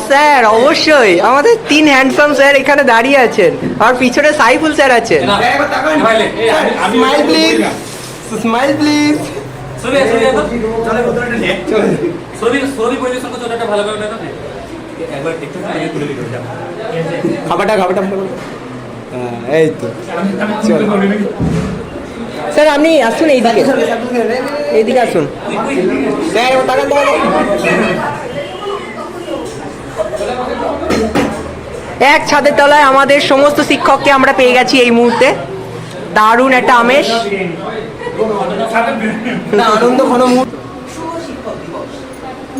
Sir অবশ্যই আমাদের 3 handsome sir এখানে দাঁড়িয়ে আছেন আর পিছনে সাইফুল স্যার আছেন। Smile please, smile please. খাবারটা এই তো স্যার আপনি আসুন এইদিকে, এইদিকে আসুন স্যার। এক ছাদের তলায় আমাদের সমস্ত শিক্ষককে আমরা পেয়ে গেছি এই মুহূর্তে। দারুণ একটা আমেজ, আনন্দ ঘন মুহূর্ত। শুভ শিক্ষক দিবস।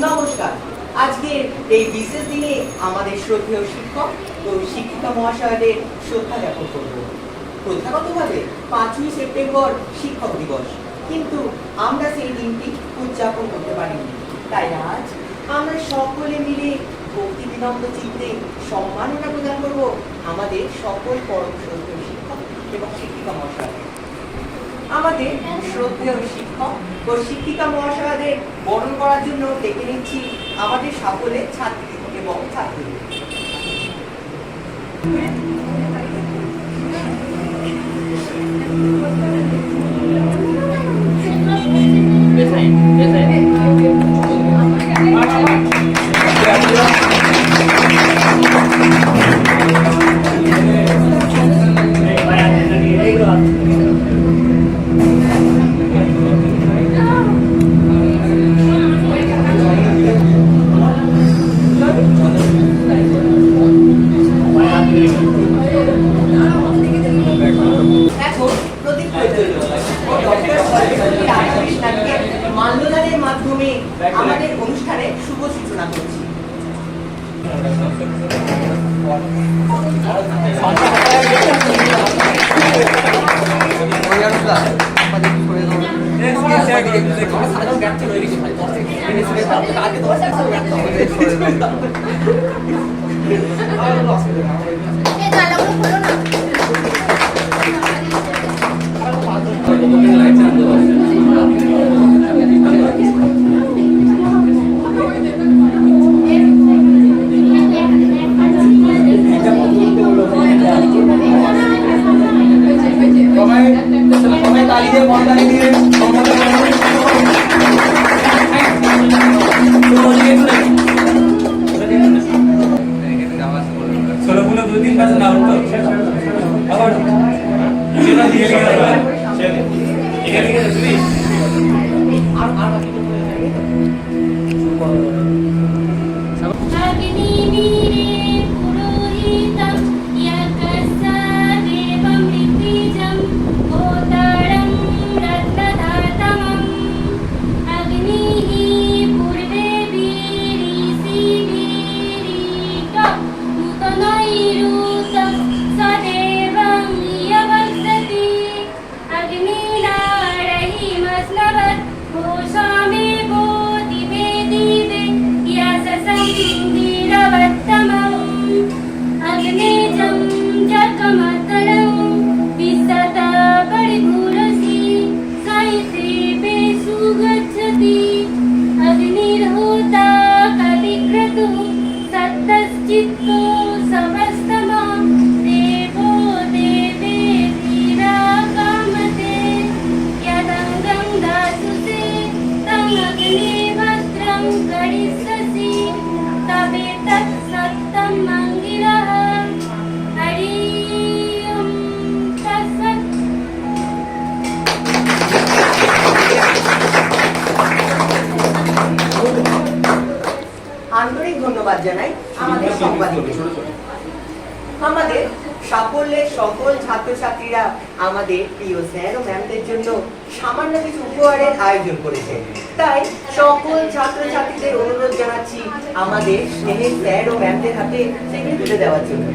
নমস্কার। আজকে এই বিশেষ দিনে আমাদের শ্রদ্ধেয় শিক্ষক ও শিক্ষিকা মহাশয়দের শ্রদ্ধা জ্ঞাপন করব। প্রথাগতভাবে 5ই সেপ্টেম্বর শিক্ষক দিবস, কিন্তু আমরা সেই দিনটি উদযাপন করতে পারিনি। তাই আজ আমরা সকলে মিলে ভক্তি বিনম্র চিত্তে সম্মাননা প্রদান করব আমাদের সকল পরম শ্রদ্ধেয় শিক্ষক এবং শিক্ষিকা মহাশয়। আমাদের শ্রদ্ধেয় শিক্ষক ও শিক্ষিকা মহাশয়দের বরণ করার জন্য ডেকে নিচ্ছি আমাদের সকলের ছাত্রী এবং ছাত্রী। মাল্যদানের মাধ্যমে আমাদের অনুষ্ঠানের শুভ সূচনা করছি। আন্তরিক ধন্যবাদ জানাই আমাদের সাংবাদিকদের। আমাদের সাফল্যের সকল ছাত্রছাত্রীরা আমাদের প্রিয় স্যার ও ম্যামদের জন্য সামান্য কিছু উপহারের আয়োজন করেছে। তাই সকল ছাত্রছাত্রীদের অনুরোধ জানাচ্ছি আমাদের স্নেহের স্যার ও ম্যামদের হাতে সেগুলি তুলে দেওয়ার জন্য।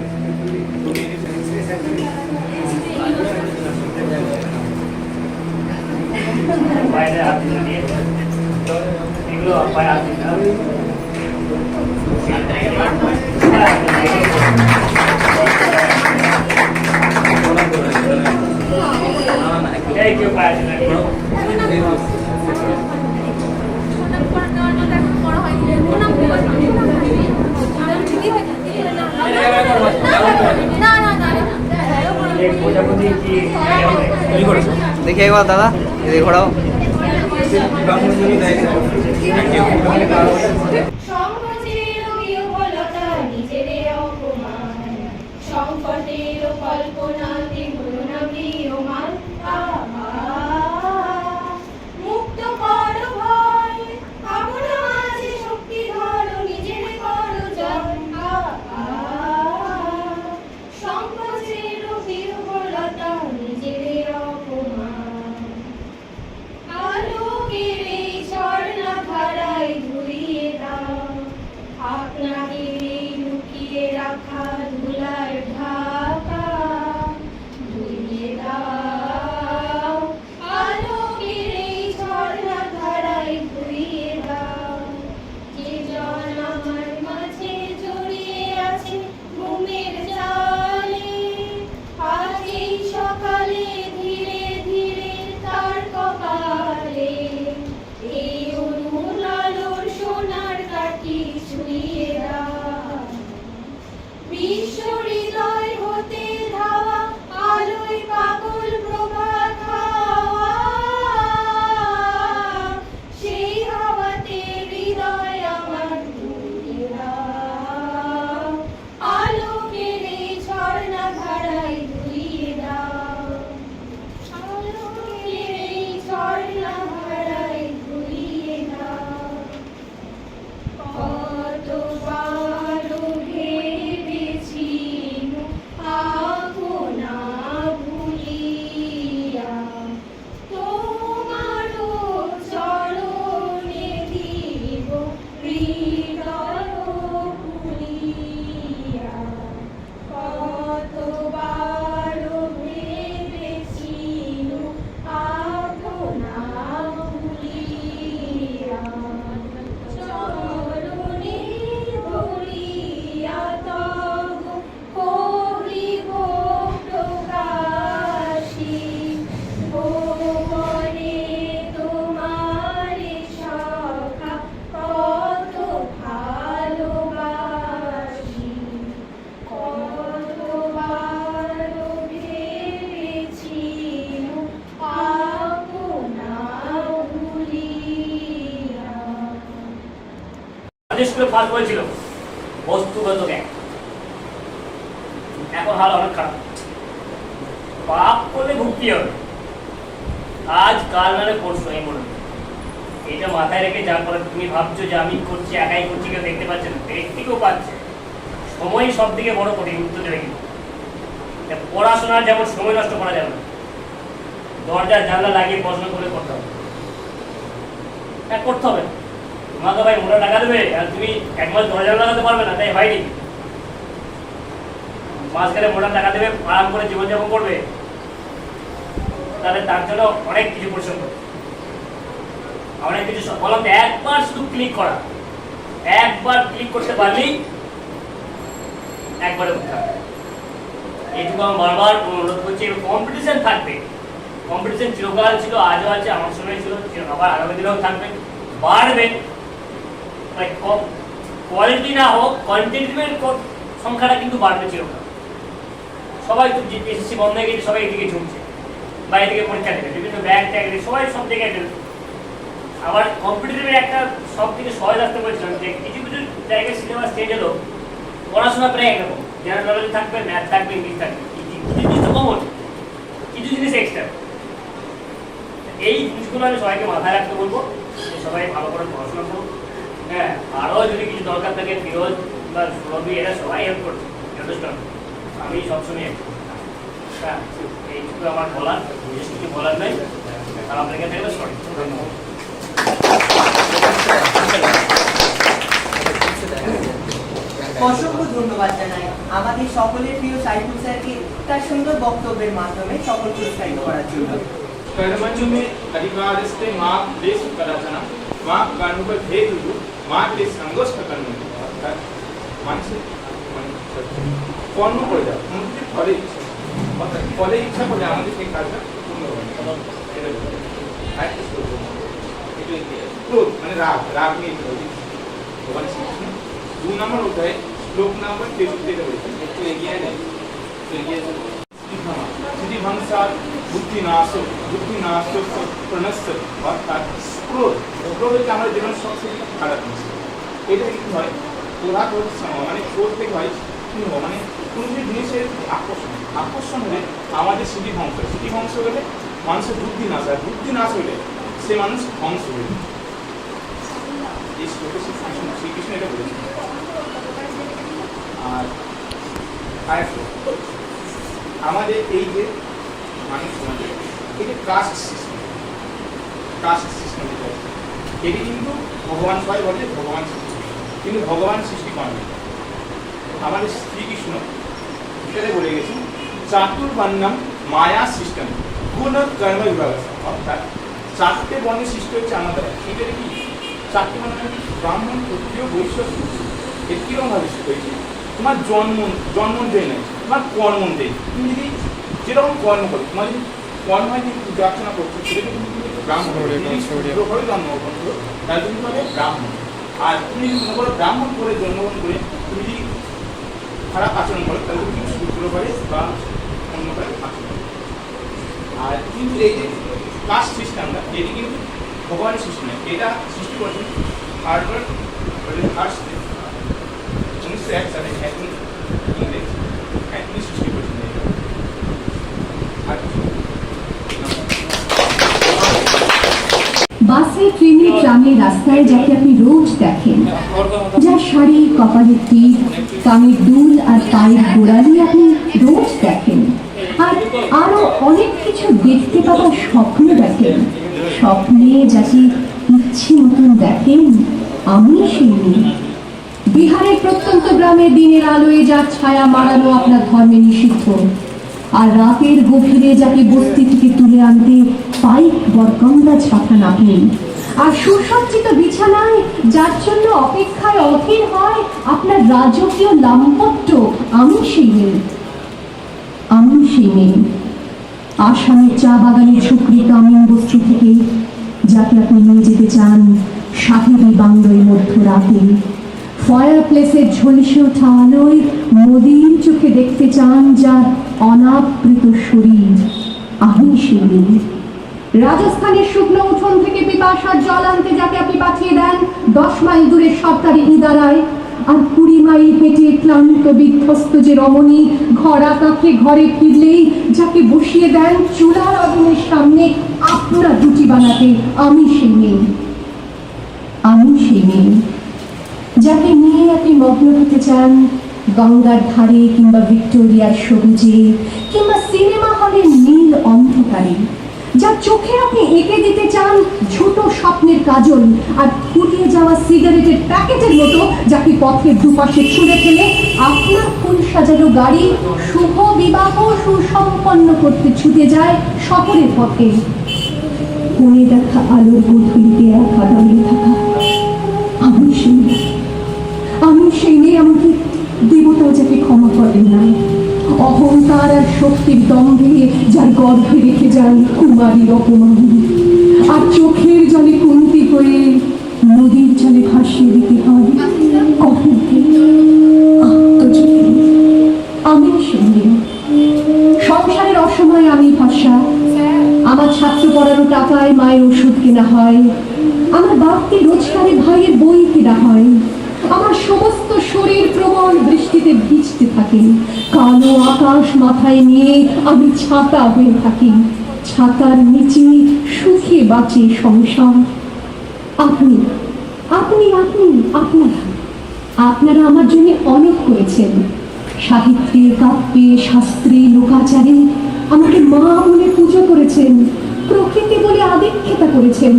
দেখি একবার দাদা, এদিকে ঘোরাও। সংকটের কল্পনাতে করুণা প্রিয়মান মুক্ত কর ভয় আপনা মাঝে শক্তি ধরো নিজের করো জয় সংকটের বিহ্বলতা নিজের অপমান আলোকের এই ঝর্ণা ধারায় ধুইয়ে দাও আপনাকে লুকিয়ে রাখা ধুলার ঢাকা ধুইয়ে দাও আলোকের এই ঝর্ণা ধারায় ধুইয়ে দাও যে জন আমার মাঝে জড়িয়ে আছে ঘুমের জালে আজ এই সকালে ধীরে ধীরে তার কপালে এই অনুর আলোর সোনার কাঠি ছুঁয়ে দাও বিশ্ব হৃদয় হতে ধাওয়া আলোয় পাগল প্রভাত হাওয়া সেই হাওয়াতে হৃদয় আমার ডুবিয়ে দাও আলোকের এই ঝর্ণা ধারায় ধুইয়ে দাও আলোকের এই ঝর্ণা ধারায় ধুইয়ে দাও কতবার ভেবেছি আপনা ভুলিয়া তোমার চরণে দিব হৃদয় ভুলিয়া কতবার ভেবেছি আপনা ভুলিয়া চরণে ধরিয়া তব করিব প্রকাশী ভুবনে তোমারে সখা কত ভালোবাসি কতবার ভেবেছি আপনা ভুলিয়া স্কুলে ফার্স্ট বলেছিল বস্তুগত জ্ঞান, এখন হাল অনেক খারাপ। পাপ করলে ভুক্তি হবে, আজ কাল নালে পরশু আমি বলুন। এটা মাথায় রেখে যা করে তুমি ভাবছো যে আমি করছি, একাই করছি, কেউ দেখতে পাচ্ছে না, ব্যক্তি কেউ পাচ্ছে। সময় সব থেকে বড় কঠিন, উত্তর দেবে কিন্তু পড়াশোনার যেমন সময় নষ্ট করা যাবে না, দরজা জানলা লাগিয়ে পড়াশোনা করে করতে হবে। হ্যাঁ করতে হবে, তোমাকে ভাই মোটা টাকা দেবে আর তুমি এক মাস দরজা লাগাতে পারবে না, তাই হয়নি। মাঝখানে মোটা টাকা দেবে, আরাম করে জীবনযাপন করবে, তাহলে তার জন্য অনেক কিছু পরিশ্রম করবে, অনেক কিছু বললাম। একবার শুধু ক্লিক করা, একবার ক্লিক করতে পারলেই একবারে উঠতে হবে। এইটুকু আমি বারবার অনুরোধ করছি। কম্পিটিশন থাকবে, কম্পিটিশন চিরকাল ছিল, আজও আছে, আমার সময় ছিল, আবার আগামী দিনেও থাকবে, বাড়বে। কোয়ালিটি না হোক, কোয়ান্টিটির সংখ্যাটা কিন্তু বাড়বে চিরকাল। সবাই তো এসএসসি বন্ধ হয়ে গেছে, সবাই এদিকে ঝুঁকছে, বা এদিকে পরীক্ষা দেবে, বিভিন্ন ব্যাংক ট্যাগ সবাই সব জায়গায় দেবে। আবার কম্পিটিটিভের একটা সব থেকে সহজ আসতে বলছিলাম যে কিছু কিছু জায়গায় সিনেমা স্টেজ এলো, পড়াশোনা প্রায় একরকম, জেনারেল নলেজ থাকবে, ম্যাথ থাকবে, ইংলিশ থাকবে, কিছু জিনিস তো কমন, কিছু জিনিস এক্সট্রা। এই জিনিসগুলো আমি সবাইকে মাথায় রাখতে বলবো, যে সবাই ভালো করে পড়াশোনা করুন। হ্যাঁ, আরও যদি কিছু দরকার থাকে ফিরোজ বা রবি, এরা সবাই হেল্প করছে, যথেষ্ট। আমি সবসময় হ্যাঁ, এইটুকু আমার বলার, বিশেষ কিছু বলার নেই। খারাপ লেগে থাকলে সরি, ধন্যবাদ। অসংখ্য ধন্যবাদ জানাই আমাদের সকলের প্রিয় সাইফুল স্যারকে তার সুন্দর বক্তব্যের মাধ্যমে সকলকে উৎসাহিত করার জন্য। कर्मज में अधिकारस्ते माँ देश कराचना माँ कर्म पर भेद रूप माँ के संघर्ष कर्म मानसिक কর্ম করে যাও, মন্ত্রীর ফলে ইচ্ছা, অর্থাৎ ফলে ইচ্ছা করলে আমাদের সেই কাজটা পূর্ণ হবে। ক্রোধ মানে রাগ, রাগ নিয়ে ভগবান শ্রীকৃষ্ণ 2 নম্বর অধ্যায় শ্লোক নাম্বার 63 রয়েছে। একটু এগিয়ে নেই, একটু এগিয়ে সিদ্ধিভংসার বুদ্ধিনাশ প্রণস্য অর্থাৎ ক্রোধ হচ্ছে আমাদের জীবনের সবচেয়ে খারাপ জিনিস। এটা কি হয় ওরা মানে ক্রোধ থেকে হয় কি মানে কোনো জিনিসের আকর্ষণ হলে আমাদের সিদ্ধিভংস হলে মানুষের বুদ্ধি নাশ হয়, বুদ্ধি নাশ হলে সে মানুষ ধ্বংস হয়ে যায়। এই শ্লোকে শ্রীকৃষ্ণ এটা বলেছেন। আর আরেকটা আমাদের এই যে মানুষ সমাজে এই যে কাস্ট সিস্টেম যেটা আছে এটি কিন্তু ভগবান সবাই বলে ভগবান সৃষ্টি, কিন্তু ভগবান সৃষ্টি করেন। আমাদের শ্রীকৃষ্ণ সেটা বলে গেছেন চাতুর্বর্ণম মায়া সিস্টেম গুণ কর্ম বিভাগ, অর্থাৎ 4টে বর্ণের সৃষ্টি হচ্ছে আমাদের। এটা কি 4টে বর্ণ ব্রাহ্মণ, ক্ষত্রিয়, বৈশ্য, এর কিরকম ভাবে সৃষ্টি হয়েছে? তোমার জন্ম অনুযায়ী নয়, তোমার কর্ম অনুযায়ী। তুমি যদি যেরকম কর্ম করো, তোমার যদি কর্ম হয় কিন্তু পূজা অর্চনা করছো সেটা কিন্তু ব্রাহ্মণ ভাবে জন্মগ্রহণ করো, তাহলে তুমি হবে ব্রাহ্মণ। আর তুমি যদি মনে করো ব্রাহ্মণ করে জন্মগ্রহণ করে তুমি যদি খারাপ আচরণ করো তাহলে তুমি শূদ্র করে বা অন্য কাজে আচরণ করো। আর কিন্তু এই যে কাস্ট সিস্টেমটা এটি কিন্তু ভগবানের সৃষ্টি নয়, এটা সৃষ্টি করেছেন হার্ভার্ড 1901 সালে একজন ইংরেজ তিনি সৃষ্টি করেছেন। বাসে, ট্রেনে, ট্রামে, রাস্তায় যাকে আপনি রোজ দেখেন, যার শাড়ি, কপালের টিপ, কানের দুল আর পায়ের গোড়ালি আপনি রোজ দেখেন, আর আরো অনেক কিছু দেখতে পাওয়ার স্বপ্ন দেখেন, স্বপ্নে যাকে ইচ্ছে মতন দেখেন, আমি সেই মেয়ে। বিহারের প্রত্যন্ত গ্রামে দিনের আলোয় যার ছায়া মারানো আপনার ধর্মে নিষিদ্ধ, আর রাতের গভীরে যাকে বস্তি থেকে তুলে আনতে পাইক বরকন্দা ছাপান আপনি, আর সুসজ্জিত বিছানায় যার জন্য অপেক্ষায় অধীর হয় আপনার রাজকীয় লাম্পট্য, আমি সেই মেয়ে। আমি সেই মেয়ে আসামের চা বাগানের ঝুঁকড়ি কামিন বস্তি থেকে যাকে আপনি নিয়ে যেতে চান সাহেবি বাংলোয় মধ্যরাতে, ফায়ার প্লেসের ঝলসে ওঠা আলোয় মোদির চোখে দেখতে চান যার অনাবৃত শরীর, আমি সেই মেয়ে। রাজস্থানের শুকনো উঠোন থেকে পিপাসার জল আনতে যাকে আপনি পাঠিয়ে দেন 10 মাইল দূরের সরকারি ইদারায়, আর 20 মাইল হেঁটে ক্লান্ত বিধ্বস্ত যে রমণী ঘরা কাঁখে ঘরে ফিরলেই যাকে বসিয়ে দেন চুলার আগুনের সামনে আপনার রুটি বানাতে, আমি সেই মেয়ে। আমি সেই মেয়ে যাকে নিয়ে আপনি মগ্ন হতে চান গঙ্গার ধারে কিংবা ভিক্টোরিয়ার সবুজে কিংবা সিনেমা হলের নীল অন্ধকারে, যার চোখে আপনি এঁকে দিতে চান ছোট স্বপ্নের কাজল, আর ফুটিয়ে যাওয়া সিগারেটের প্যাকেটের মতো যাকে পথের দুপাশে ছুঁড়ে ফেলে আপনার ফুল সাজানো গাড়ি শুভ বিবাহ সুসম্পন্ন করতে ছুটে যায় শহরের পথে। কোণে দেখা আলোর গভীরে একা দাঁড়িয়ে থাকা, আমি সেই মেয়ে। আমি সেই মেয়ে, আমাকে দেবতাও যাকে ক্ষমা করেন না, অহংকার আর শক্তির দম্ভে যার গর্ভে রেখে যান কুমারীর অপমান, আর চোখের জলে কুন্তি হয়ে নদীর জলে ভাসিয়ে দিতে হয় কখনকে আত্মজ্যোতি। আমি সেই মেয়ে। সংসারের অসময়ে আমি ভাষা, আমার ছাত্র পড়ানো টাকায় মায়ের ওষুধ কেনা হয়, আমার বাড়তি রোজগারে ভাইয়ের বই কেনা হয়, আমার সমস্ত শরীর প্রবল বৃষ্টিতে ভিজতে থাকে, কালো আকাশ মাথায় নিয়ে আমি ছাতা হয়ে থাকি, ছাতার নিচে সুখে বাঁচে সংসার। আপনি আপনি আপনি আপনারা আপনারা আমার জন্য অনেক করেছেন, সাহিত্যে, কাব্যে, শাস্ত্রে, লোকাচারে আমাকে মা বলে পুজো করেছেন, প্রকৃতি বলে আদিক্ষেতা করেছেন,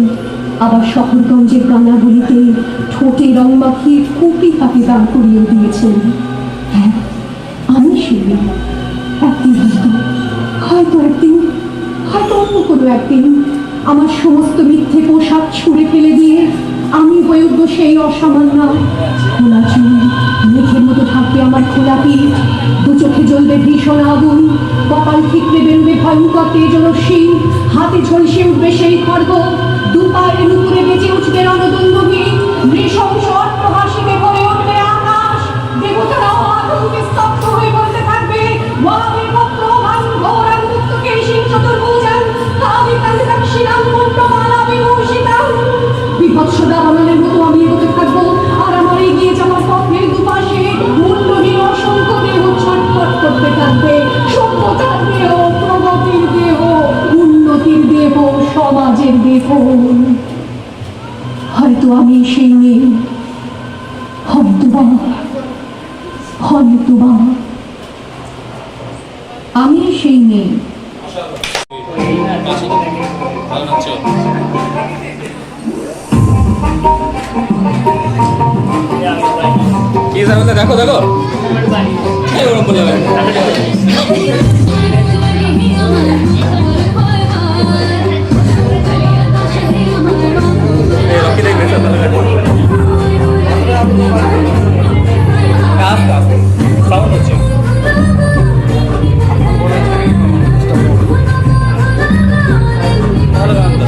আবার শহরগঞ্জের গানাগুলিতে ঠোঁটে রং মাখিয়ে কুপি হাতে দাঁড় করিয়ে দিয়েছেন। হ্যাঁ, আমি সেই একদিন হয়তো অন্য কোনো একদিন আমার সমস্ত মিথ্যে পোশাক ছুঁড়ে ফেলে দিয়ে আমি হয়ে উঠবো সেই অসামান্য। খোলা চুল, মেঘের মতো থাকবে আমার খোলা পিঠ, দু চোখে জ্বলবে ভীষণ আগুন, কপাল ঠিকরে বেরোবে ভয়ঙ্কর তেজরশ্মি, হাতে ঝলসে উঠবে সেই খড়গ, দু পায়ের উপরে বেঁচে উঠবে রণদন্দী, নৃশংস অট্টহাসিতে ভরে উঠবে আকাশ, দেবতারাও আতঙ্কে স্তব্ধ হয়ে বলতে থাকবে ওয়ামে ভদ্র ভাঙ্গ হয়তোবা আমি সেই মেয়ে দেখো দেখো ওরকম বললে সাউন্ড হচ্ছে ভালো গান তো।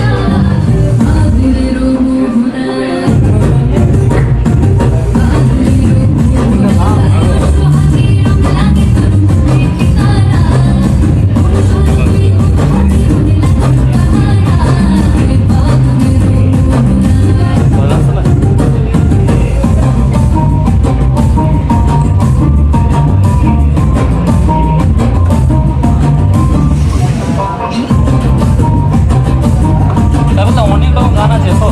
তারপর তো অনেক রকম গান আছে তো।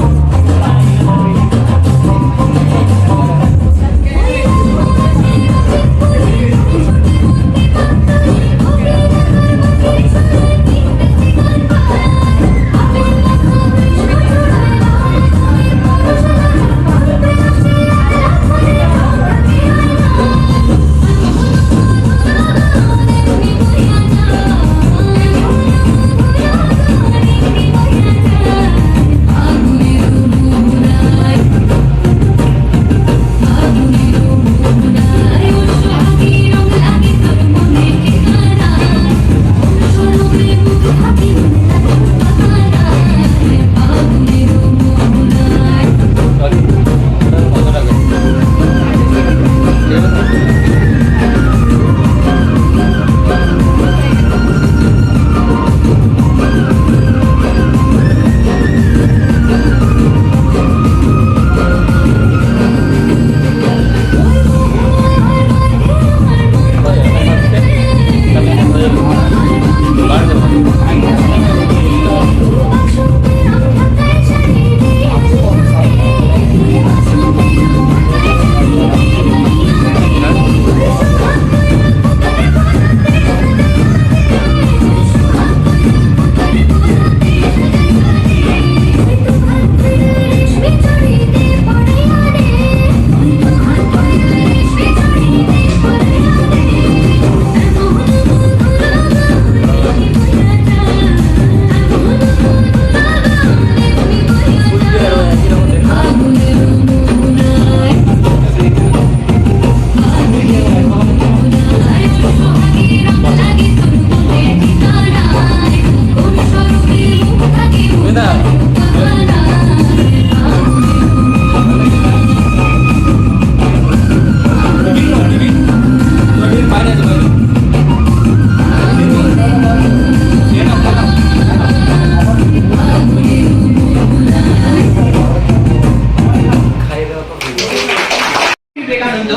বিবেকানন্দ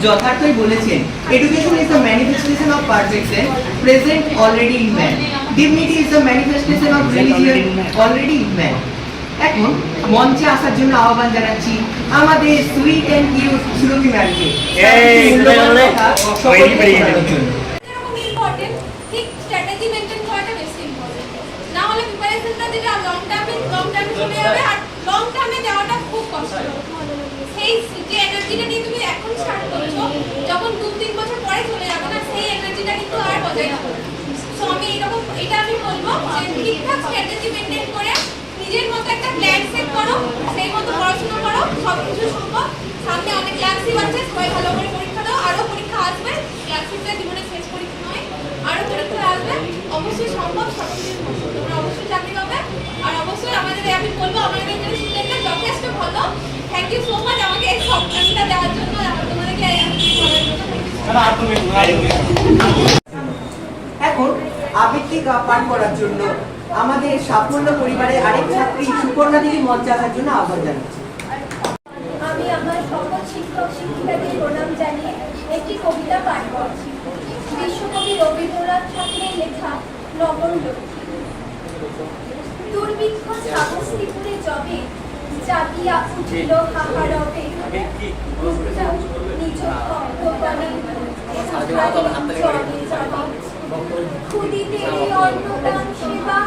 যথার্থই বলেছেন, education is the manifestation of perfection present already in man. Dignity is the manifestation of religion already in man. এখন মঞ্চে আসার জন্য আহ্বান জানাচ্ছি আমাদের সুইট অ্যান্ড কিউট সুরভি ম্যামকে। ইম্পর্টেন্ট, ঠিক স্ট্র্যাটেজি মেইনটেইন করাটা বেশি ইম্পর্টেন্ট। না হলে প্রিপারেশনটা দিলে লং টার্মে চলে যাবে, আর লং টার্মে যাওয়াটা খুব কষ্ট। সেই যে এনার্জিটা নিয়ে তুমি এখন স্টার্ট করছো, যখন 2-3 বছর পরে চলে যাবে না, সেই এনার্জিটা কিন্তু আর বজায় রাখবে। সো আমি এটা আমি বলবো যে ঠিকঠাক স্ট্র্যাটেজি মেইনটেইন করে নিজের মতো একটা প্ল্যান সেট করো, সেই মতো পড়াশোনা করো, সব কিছু সম্ভব। সামনে অনেক ক্লাসিপ আছে, সবাই ভালো করে পরীক্ষা দাও, আরও পরীক্ষা আসবে। ক্লাসিপটা জীবনের শেষ পরীক্ষা নয়, আরও পরীক্ষা আসবে। অবশ্যই সম্ভব, সব কিছু সম্ভব। তোমরা অবশ্যই চাকরি পাবে। আর অবশ্যই আমাদের আমি বলবো আমাদের এখানে স্টুডেন্টরা যথেষ্ট ভালো। থ্যাংক ইউ সো মাচ আমাকে এই সবটা দেওয়ার জন্য, তোমাদেরকে এখন আবৃত্তি পাঠ করার জন্য আমাদের সাফল্য পরিবারের আরেক ছাত্রী সুকন্যা দিদি মঞ্চে আসার জন্য আহ্বান জানাচ্ছি। আমি আমার সকল শিক্ষক শিক্ষিকাদের প্রণাম জানিয়ে একটি কবিতা পাঠ করছি। বিশ্বকবি রবীন্দ্রনাথ ঠাকুরের লেখা লবণ লক্ষ্মী। দুর্ভিক্ষ শ্রাবস্তিপুরে যবে জাগিয়া উঠিল হাহারবে, নিজ ভক্তগণে খুদিতে অন্নদান সেবা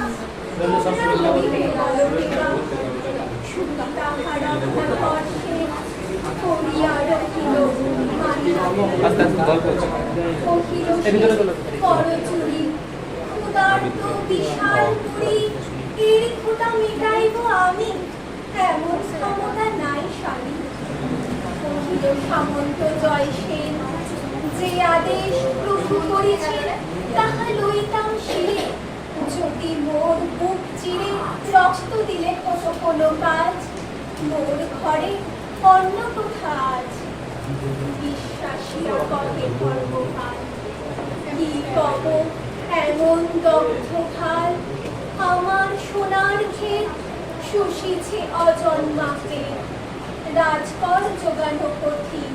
আমি এমন ক্ষমতা নাই স্বামী। সামন্ত জয় সেন যে আদেশ প্রভু করেছেন তাহা লইতাম শিরে, যদি মোর বুক চিরে রক্ত দিলে কোনো কোনো কাজ, মোর ঘরে অন্য কোথা আজ বিশ্বাসীরা কহে গর্বহার। কি কব এমন দগ্ধ ভার, আমার সোনার ক্ষেত শুষিছে অজন্মাকে, রাজকর যোগানো কঠিন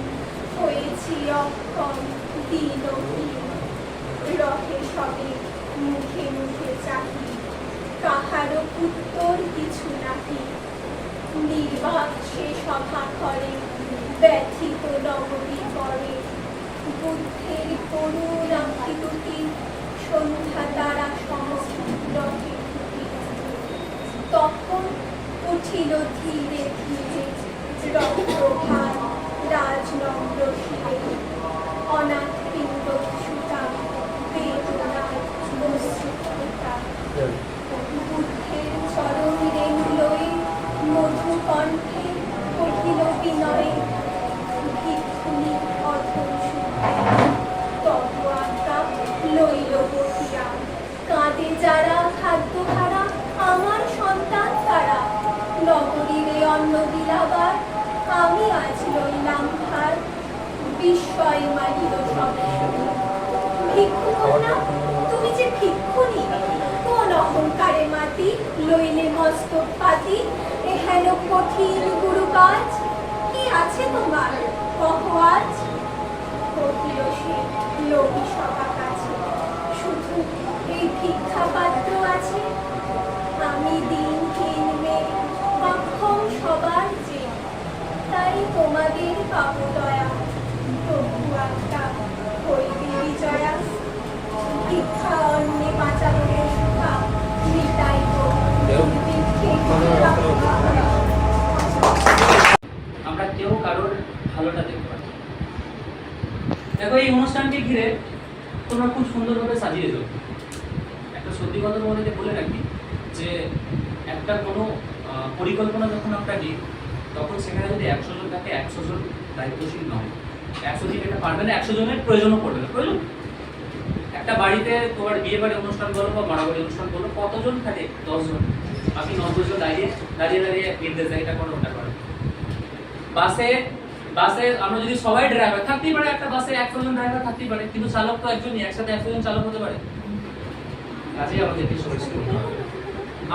হয়েছি অক্ষম দিনহীন। রহে সবে মুখে মুখে চাহি, কাহারও উত্তর কিছু নাহি। নির্বাক সে সভা করে ব্যথিত নগরী করে, বুদ্ধের করুণ আকুতি সন্ধ্যা তারা সমস্ত তখন উঠিল ধীরে ধীরে রক্তভার রাজনম্র শিরে, অনাথ পিণ্ড সুতা বেদনার অশ্রুতা। বুদ্ধের চরণ রেণু লয়ে মধু কণ্ঠে কহিল বিনয়ে, ভিক্ষুনি অধম তব আজ্ঞা লইল বহিয়া। কাঁদে যারা খাদ্যহারা আমার সন্তান তারা, নগরীরে অন্ন বিলাবার আমি আজ লইলাম ভার। বিস্ময় মানিল সব ভিক্ষু কন্যা, তুমি যে ভিক্ষুনি, কোন অহংকারে মাতি লইলে মস্তক পাতি এহেন কঠিন গুরু কাজ। কি আছে তোমার কহ আজ? কহিল সে লোভী সভা কাছে, শুধু এই ভিক্ষা পাত্র আছে। আমি দিনহীন মেয়ে অক্ষম সবার যে, তাই তোমাদের পাবো দয়া, প্রভু আজ্ঞা হইবে বিজয়া। ভিক্ষা অন্নে বাঁচানোর সুখা মিটাইব আমরা কেউ কারোর ভালোটা দেখতে পারি। দেখো এই অনুষ্ঠানকে ঘিরে তোমরা খুব সুন্দরভাবে সাজিয়েছো। একটা সত্যি কথা তোমাদেরকে বলে রাখি যে একটা কোনো পরিকল্পনা যখন আমরা নিই তখন সেখানে যদি 100 জন থাকে 100 জন দায়িত্বশীল নয়। 100 জন এটা পারবে না, 100 জনের প্রয়োজনও পড়বে না। প্রয়োজন একটা বাড়িতে তোমার বিয়ে বাড়ি অনুষ্ঠান বলো বা মারাবাড়ি অনুষ্ঠান বলো, কতজন থাকে? 10 জন। আপনি 90 জন দাঁড়িয়ে দাঁড়িয়ে দাঁড়িয়ে নির্দেশ দেয় এটা করো ওটা করো। বাসে আমরা যদি সবাই ড্রাইভার থাকতেই পারে, একটা বাসে 100 জন ড্রাইভার থাকতেই পারে, কিন্তু চালক তো একজনই, একসাথে 100 জন চালক হতে পারে। কাজেই আমাদেরকে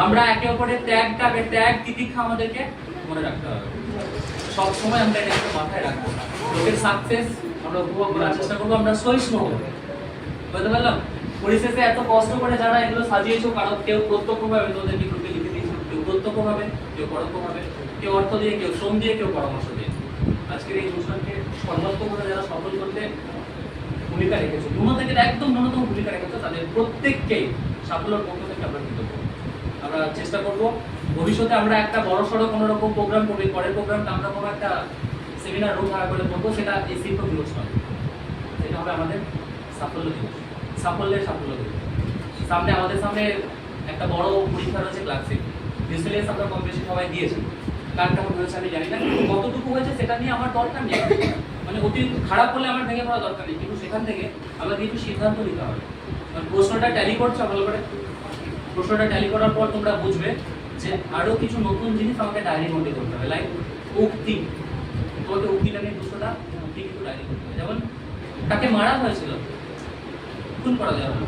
আমরা একে অপরের ত্যাগ তিতিক্ষা আমাদেরকে মনে রাখতে হবে। সব সময় আমরা এটা মাথায় রাখবো। লোকের সাকসেস আমরা উপভোগ করার চেষ্টা করবো, আমরা সহিষ্ণু হবো। বুঝতে পারলাম? পরিশেষে এত কষ্ট করে যারা এগুলো সাজিয়েছো, কারণ কেউ প্রত্যক্ষভাবে তোদেরকে গ্রুপে লিখে দিয়েছো, কেউ প্রত্যক্ষভাবে, কেউ পরোক্ষভাবে, কেউ অর্থ দিয়ে, কেউ শ্রম দিয়ে, কেউ পরামর্শ দিয়ে। আজকের এই অনুষ্ঠানকে সর্বাত্মকভাবে যারা সফল করতে ভূমিকা রেখেছো, একদম ন্যূনতম ভূমিকা রেখেছো, তাদের প্রত্যেককেই সাফল্যের পক্ষ থেকে আমরা কৃতজ্ঞ। আমরা চেষ্টা করব ভবিষ্যতে আমরা একটা বড় সড়ো কোনো রকম প্রোগ্রাম করবো, পরের প্রোগ্রামটা আমরা কোনো একটা সেমিনার রুম ভাড়া করে করবো, সেটা এই শিক্ষক দিবস নয়, সেটা হবে আমাদের সাফল্য দিবস, সাফল্যের সাফল্য দিবস। আমাদের সামনে একটা বড় পরীক্ষা রয়েছে ক্লাসিক ডিসপ্লেস, আমরা কম বেশি সবাই দিয়েছি। কার কেমন হয়েছে আমি জানি না, কতটুকু হয়েছে সেটা নিয়ে আমার দরকার নেই। মানে অতিরিক্ত খারাপ হলে আমার ভেঙে পড়া দরকার নেই, কিন্তু সেখান থেকে আমাদের কিছু সিদ্ধান্ত নিতে হবে। প্রশ্নটা ট্যালি করছো ভালো করে, প্রশ্নটা ট্যালি করার পর তোমরা বুঝবে যে আরো কিছু নতুন জিনিস আমাকে ডায়েরি মধ্যে করতে হবে। লাইক উক্তি, তোমাকে উক্তিটা নিয়ে 200টা উক্তি কিন্তু ডায়েরি করতে হবে। যেমন তাকে মারা হয়েছিল, খুন করা দেওয়া হলো,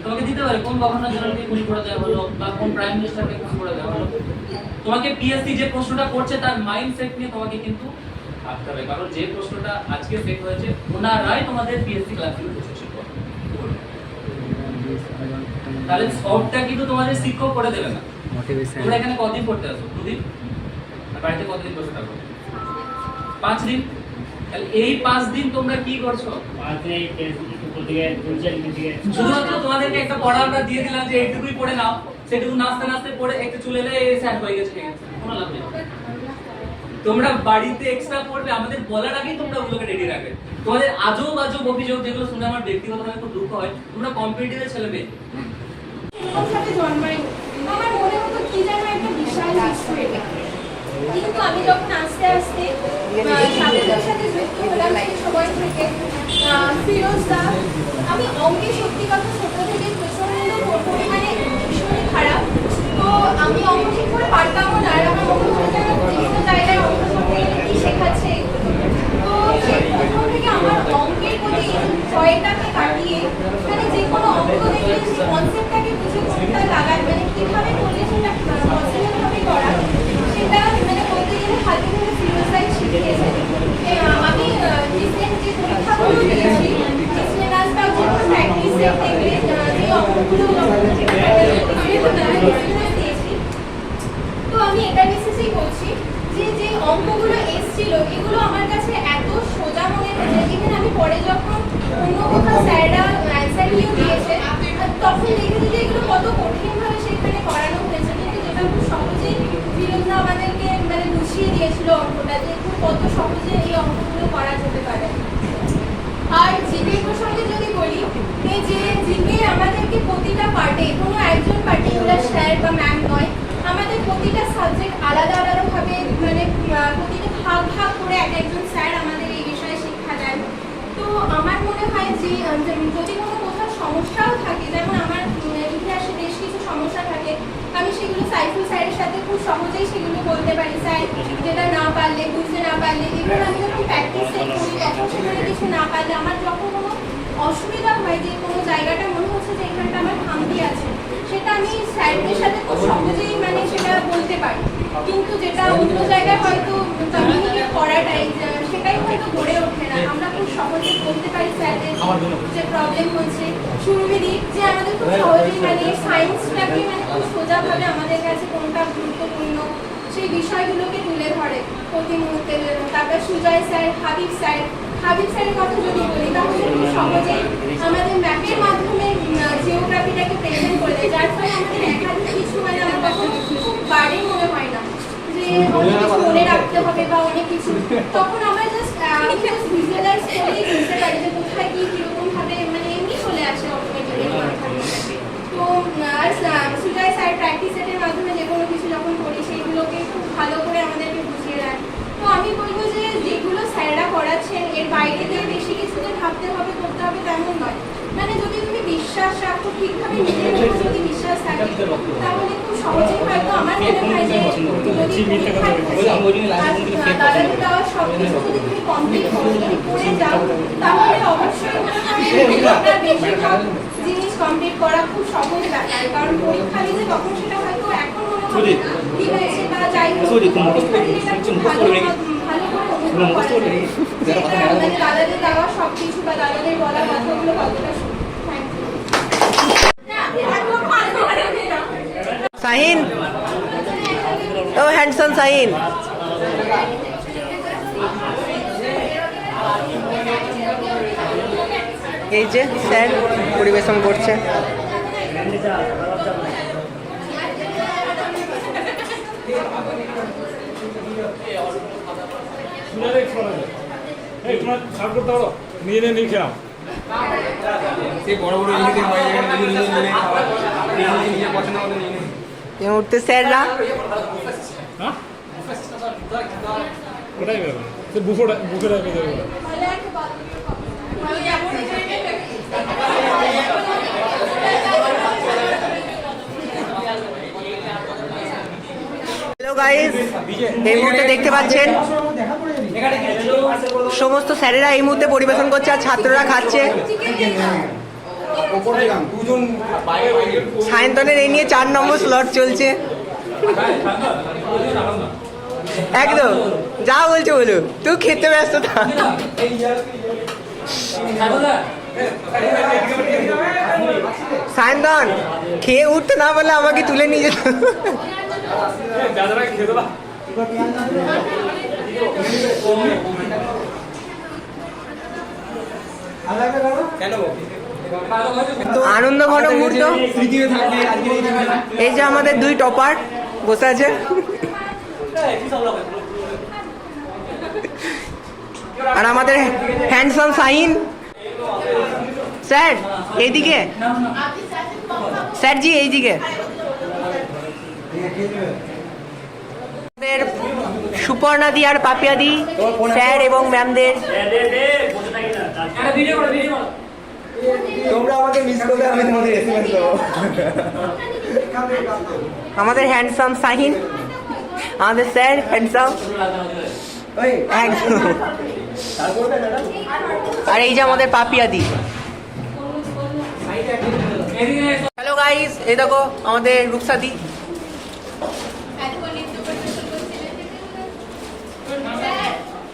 তোমাকে দিতে পারে কোন গভর্নর জেনারেলকে খুন করে দেওয়া হলো বা কোন প্রাইম মিনিস্টারকে খুন করে দেওয়া হলো। তোমাকে পিএসসি যে প্রশ্নটা করছে তার মাইন্ডসেট নিয়ে তোমাকে কিন্তু ভাবতে হবে, কারণ যে প্রশ্নটা আজকে সেট হয়েছে ওনারাই তোমাদের পিএসসি ক্লাসগুলো প্রশিক্ষণ করবে। তাহলে সবটা কিন্তু তোমাদের শিক্ষক করে দেবে না। তোমরা এখানে কতদিন পড়তে আসো? 2 দিন। আর বাড়িতে কতদিন বসে থাকো? 5 দিন। তাহলে এই 5 দিন তোমরা কি করছো? শুধুমাত্র তোমাদেরকে একটা পড়া আমরা দিয়ে দিলাম যে এইটুকুই পড়ে নাও, সেটুকু নাচতে নাচতে পড়ে একটু চলে এলে স্যার হয়ে গেছে, কোনো লাভ নেই। তোমরা বাড়িতে এক্সট্রা পড়বে, আমাদের বলার আগেই তোমরা ওগুলোকে রেডি রাখবে। তোমাদের আজব আজব অভিযোগ যেগুলো শুনে আমার ব্যক্তিগতভাবে খুব দুঃখ হয়, তোমরা কম্পিটিটিভ ছেলে মেয়ে। ওর সাথে জন্মাই আমার মনে হতো কি যেন একটা বিশাল কিছু এটা, কিন্তু আমি যখন আস্তে আস্তে ছাত্রদের সাথে যুক্ত হলাম সেই সময় থেকে ফিরোজ দা, আমি অঙ্কে সত্যি কথা ছোট থেকে প্রচন্ড পরিমাণে ভীষণই খারাপ, তো আমি অঙ্ক ঠিক করে পারতামও না, আর আমার মনে হতো যেন বিভিন্ন জায়গায় অঙ্ক করতে গেলে কি শেখাচ্ছে। তো সেই প্রথম থেকে আমার অঙ্কের প্রতি ভয়টাকে কাটিয়ে মানে যে কোনো অঙ্ক দেখলে সেই কনসেপ্টটাকে বুঝে কোনটা লাগায়, মানে কিভাবে করলে সেটা পসিবলভাবে করা, সেটা মানে বলতে গেলে হাতে ধরে ফিরোজদাই শিখিয়েছে। আমি রিসেন্ট যে পরীক্ষাগুলো দিয়েছি, ডিসপ্লেনাস বা যে কোনো প্র্যাকটিসে দেখলে যে অঙ্কগুলো দিয়েছি, তো আমি এটা বেসিসেই বলছি যে যে অঙ্কগুলো এসেছিল এগুলো আমার কাছে এত সোজা মনে হয়েছে, এখানে আমি পরে যখন অন্য কোথাও স্যাররা অ্যান্সারগুলো দিয়েছে তখন দেখেছি যে এগুলো কত কঠিনভাবে সেখানে করানো হয়েছে, কিন্তু যেটা খুব সহজেই ফিরোজদা আমাদেরকে মানে বুঝিয়ে দিয়েছিল অঙ্কটা, যে কত সহজে এই অঙ্কগুলো করা যেতে পারে। আর জিকে প্রসঙ্গে যদি বলি, এই যে জিকে আমাদেরকে প্রতিটা পার্টে কোনো একজন পার্টিকুলার স্যার বা ম্যাম নয়, আমাদের প্রতিটা সাবজেক্ট আলাদা আলাদাভাবে মানে প্রতিটা ভাগ ভাগ করে এক একজন স্যার আমাদের এই বিষয়ে শিক্ষা দেন। তো আমার মনে হয় যে যদি কোনো কোথাও সমস্যাও থাকে, যেমন আমার ইতিহাসে বেশ কিছু সমস্যা থাকে, আমি সেগুলো সাইফুল স্যারের সাথে খুব সহজেই সেগুলো বলতে পারি, স্যার যেটা না পারলে বুঝতে না পারলে, এগুলো আমি যখন প্র্যাকটিসে করি তখন সেখানে কিছু না পারলে আমার যখন কোনো অসুবিধা হয়, যে কোনো জায়গাটা মনে হচ্ছে যে এখানটা আমার খামতি আছে, সেটা আমি স্যারদের সাথে খুব সহজেই মানে সেটা বলতে পারি। কিন্তু যেটা অন্য জায়গায় হয়তো কমিউনিকেট করাটাই সেটাই হয়তো গড়ে ওঠে না, আমরা খুব সহজে বলতে পারি স্যারদের যে প্রবলেম হচ্ছে। সুরভিদি যে আমাদের খুব সহজেই মানে সায়েন্সটাকে মানে খুব সোজাভাবে আমাদের কাছে কোনটা গুরুত্বপূর্ণ সেই বিষয়গুলোকে তুলে ধরে প্রতি মুহূর্তে। তারপর সুজয় স্যার, হাবিব স্যারের কথা যদি বলি তাহলে খুব সহজেই আমাদের ম্যাপের মাধ্যমে জিওগ্রাফিটাকে প্রেজেন্ট করে দেয়, যার ফলে আমাদের একাধিক কিছু মানে আমার তখন খুব বাড়ি মনে হয় না যে অনেক কিছু মনে রাখতে হবে বা অনেক কিছু, তখন আমরা জাস্ট ভিজুয়ালাইজ করেই বুঝতে পারি যে কোথায় কি কিরকম ভাবে মানে এমনি চলে আসে অটোমেটিক্যালি মাথার মধ্যে। তো আর সুজয় স্যার প্র্যাকটিস সেটের মাধ্যমে যে কোনো কিছু যখন করি সেইগুলোকে খুব ভালো করে আমাদেরকে বুঝিয়ে দেয়। তো আমি বলবো যে যেগুলো স্যাররা করাচ্ছেন এর বাইরে দিয়ে বেশি কিছু যে ভাবতে হবে করতে হবে তেমন নয়, মানে যদি তুমি বিশ্বাস রাখো ঠিকভাবে নিজের উপর যদি বিশ্বাস থাকে তাহলে খুব সহজেই হয়তো আমার মনে হয় যে যদি দাদাদের দেওয়া সব কিছু যদি তুমি কমপ্লিট করে যাও তাহলে অবশ্যই মনে হয় আপনার বেশিরভাগ জিনিস কমপ্লিট করা খুব সহজ ব্যাপার, কারণ পরীক্ষা দিলে তখন সেটা হয়তো এখন মনে হবে কি হয়েছে বা যাই হোক পরীক্ষা দিলে এটা খুব ভালো করে অনুভব করা যায় যেটা মানে দাদাদের দেওয়া সব কিছু বা দাদাদের বলা কথাগুলো কতটা শাহিন, ও হ্যান্ডসাম শাহিন, এই যে স্যার পরিবেশন করছে। নিজে নিয়ে খেলাম সেই বড় বড় এই মুহূর্তে স্যাররা ওটাই ব্যাপার, সে বুফে রাখবে হ্যালো গাইস, এই মুহূর্তে দেখতে পাচ্ছেন সমস্ত স্যারেরা এই মুহূর্তে পরিবেশন করছে আর ছাত্ররা খাচ্ছে। সায়ন্তনের এই নিয়ে 4 নম্বর স্লট চলছে। একদম যা বলছো বলো, তুই খেতে ব্যস্ত থাক। সায়ন্তন খেয়ে উঠতে না বললে আমাকে তুলে নিয়ে যেত। আনন্দ ঘন মুহূর্ত। এই যে আমাদের দুই টপার বসে আছে। আর আমাদের হ্যান্ডসাম শাহিন স্যার এইদিকে, স্যার জি এইদিকে। আমাদের সুপর্ণাদি আর পাপিয়াদি স্যার এবং ম্যামদের তোমরা আমাকে মিস করলে আমি তোমাদের এসএমএস দেবো। আমাদের হ্যান্ডসাম শাহিন, আমাদের স্যার হ্যান্ডসাম একদম। আর এই যে আমাদের পাপিয়াদি। হ্যালো গাইস, এই দেখো আমাদের রূপসাদি।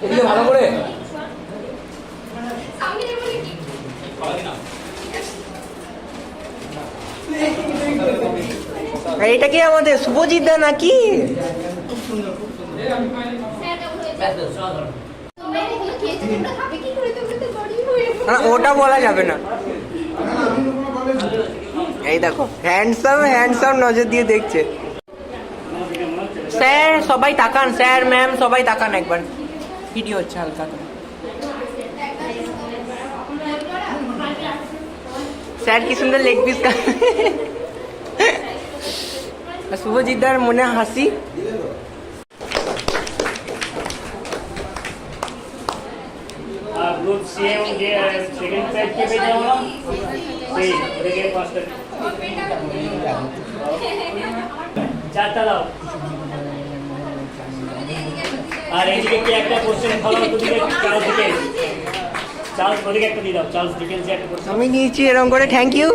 এদিকে ভালো করে আর এটা কি আমাদের শুভজিৎ দা নাকি? না, ওটা বলা যাবে না। এই দেখো হ্যান্ডসাম হ্যান্ডসাম নজর দিয়ে দেখছে। স্যার সবাই তাকান, স্যার ম্যাম সবাই তাকান একবার, ভিডিও হচ্ছে হালকা করে। স্যার কি সুন্দর লেগ পিস। শুভজিৎ দার মনে হাসি। গ্রুপ সি এবং যে সেকেন্ড প্যাড কে পেয়ে যাবো না সেই ওদিকে পাঁচটা চারটা দাও। আর এইদিকে কি একটা কোশ্চেন ফলো ওদিকে চার্লস ডিকেন্স, চার্লস ওদিকে একটা দিয়ে দাও, চার্লস ডিকেন্স একটা কোশ্চেন আমি নিয়েছি এরকম করে, থ্যাংক ইউ।